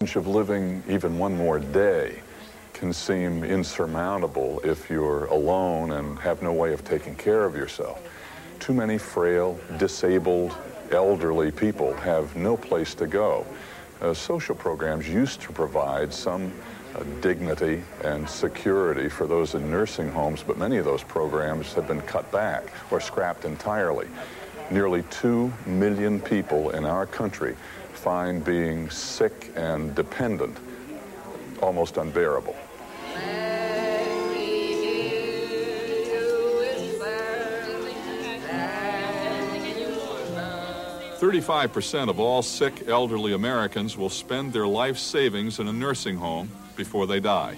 of living even one more day can seem insurmountable if you're alone and have no way of taking care of yourself. Too many frail, disabled, elderly people have no place to go. Social programs used to provide some dignity and security for those in nursing homes, but many of those programs have been cut back or scrapped entirely. Nearly 2 million people in our country find being sick and dependent almost unbearable. 35% of all sick elderly Americans will spend their life savings in a nursing home before they die.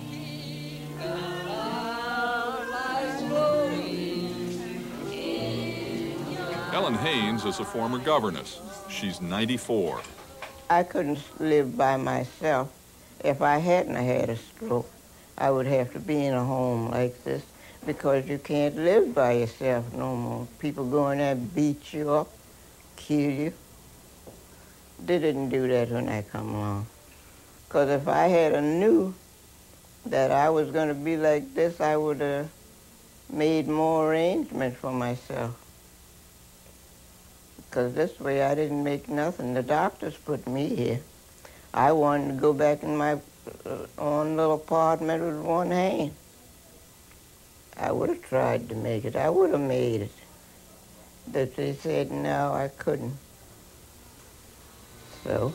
Ellen Haynes is a former governess. She's 94. I couldn't live by myself. If I hadn't had a stroke, I would have to be in a home like this because you can't live by yourself no more. People go in there and beat you up, kill you. They didn't do that when I come along. Because if I had knew that I was going to be like this, I would have made more arrangements for myself. Because this way I didn't make nothing. The doctors put me here. I wanted to go back in my own little apartment with one hand. I would have tried to make it. I would have made it. But they said, no, I couldn't. So.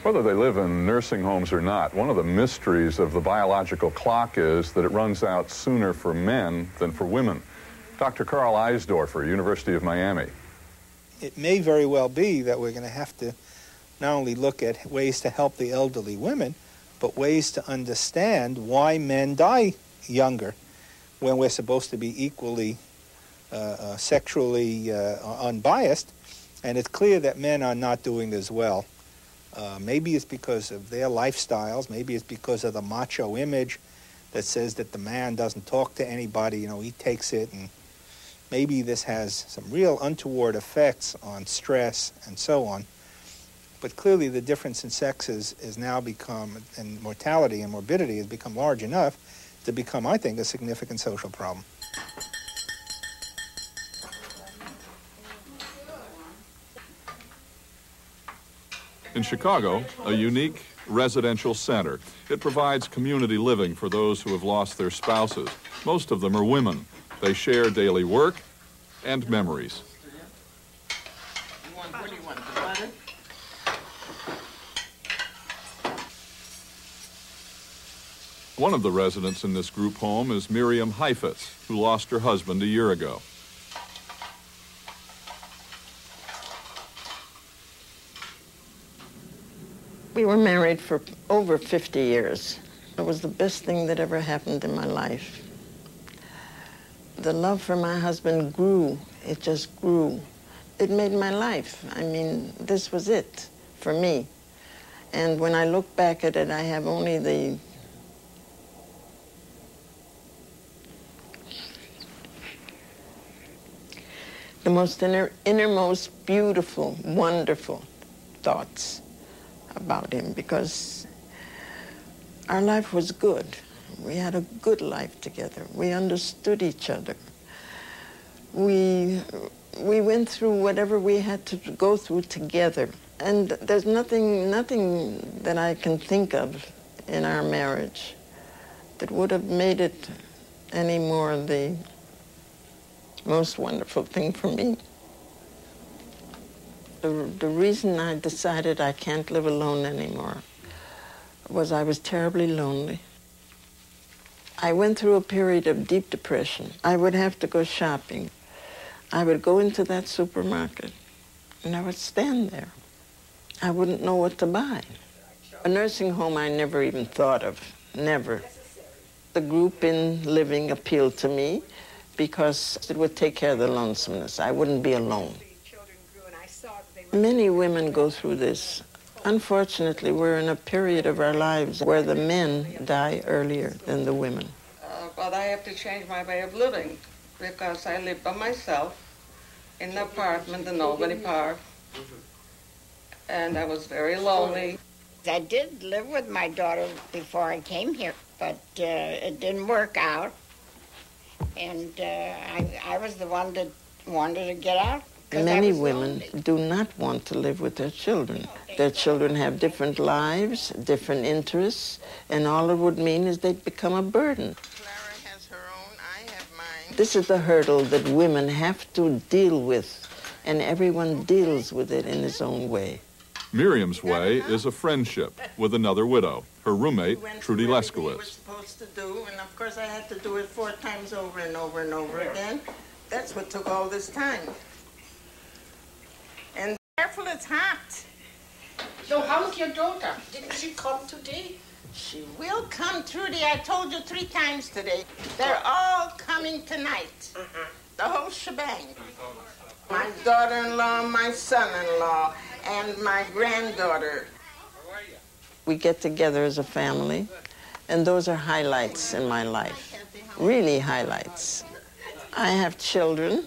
Whether they live in nursing homes or not, one of the mysteries of the biological clock is that it runs out sooner for men than for women. Dr. Carl Eisdorfer, University of Miami. It may very well be that we're going to have to not only look at ways to help the elderly women, but ways to understand why men die younger when we're supposed to be equally sexually unbiased. And it's clear that men are not doing as well. Maybe it's because of their lifestyles. Maybe it's because of the macho image that says that the man doesn't talk to anybody, you know, he takes it. And maybe this has some real untoward effects on stress and so on. But clearly the difference in sexes has now become, and mortality and morbidity has become large enough to become, I think, a significant social problem. In Chicago, a unique residential center. It provides community living for those who have lost their spouses. Most of them are women. They share daily work and memories. One of the residents in this group home is Miriam Heifetz, who lost her husband a year ago. We were married for over 50 years. It was the best thing that ever happened in my life. The love for my husband grew. It just grew. It made my life. I mean, this was it for me. And when I look back at it, I have only the most innermost, beautiful, wonderful thoughts about him, because our life was good. We had a good life together. We understood each other. We went through whatever we had to go through together. And there's nothing that I can think of in our marriage that would have made it any more the most wonderful thing for me. The reason I decided I can't live alone anymore was I was terribly lonely. I went through a period of deep depression. I would have to go shopping. I would go into that supermarket and I would stand there. I wouldn't know what to buy. A nursing home I never even thought of, never. The group in living appealed to me because it would take care of the lonesomeness. I wouldn't be alone. Many women go through this. Unfortunately, we're in a period of our lives where the men die earlier than the women. But I have to change my way of living because I live by myself in an apartment in Albany Park, and I was very lonely. I did live with my daughter before I came here, but it didn't work out, and I was the one that wanted to get out. Many women do not want to live with their children. Their children have different lives, different interests, and all it would mean is they'd become a burden. Clara has her own, I have mine. This is the hurdle that women have to deal with, and everyone deals with it in his own way. Miriam's way is a friendship with another widow, her roommate, Trudy Leskowitz. We were supposed to do, and of course I had to do it 4 times over and over and over again. That's what took all this time. And careful, it's hot. So how's your daughter? Didn't she come today? She will come, Trudy. I told you 3 times today. They're all coming tonight. The whole shebang. My daughter-in-law, my son-in-law, and my granddaughter. We get together as a family, and those are highlights in my life, really highlights. I have children,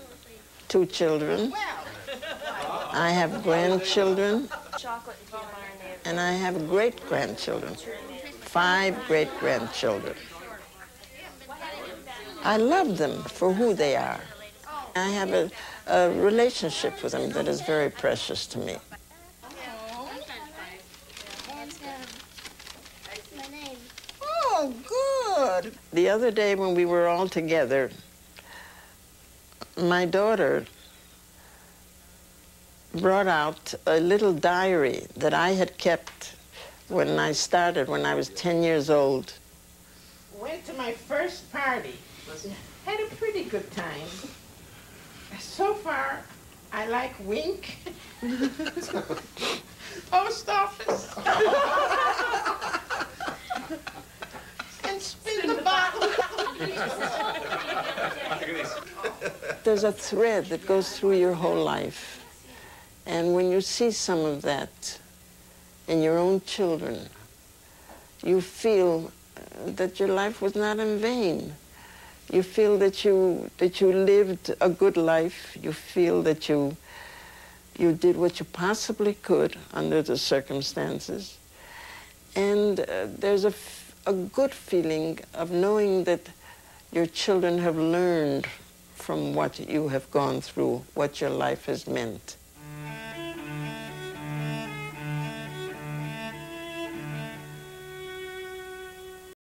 2 children. I have grandchildren, and I have great-grandchildren, 5 great-grandchildren. I love them for who they are. I have a relationship with them that is very precious to me. Oh, good. The other day when we were all together, my daughter brought out a little diary that I had kept when I started, when I was 10 years old. Went to my first party. Had a pretty good time. So far, I like Wink. Post office. And spin the bottle. There's a thread that goes through your whole life. And when you see some of that in your own children, you feel that your life was not in vain. You feel that you lived a good life. You feel that you did what you possibly could under the circumstances. And there's a good feeling of knowing that your children have learned from what you have gone through, what your life has meant.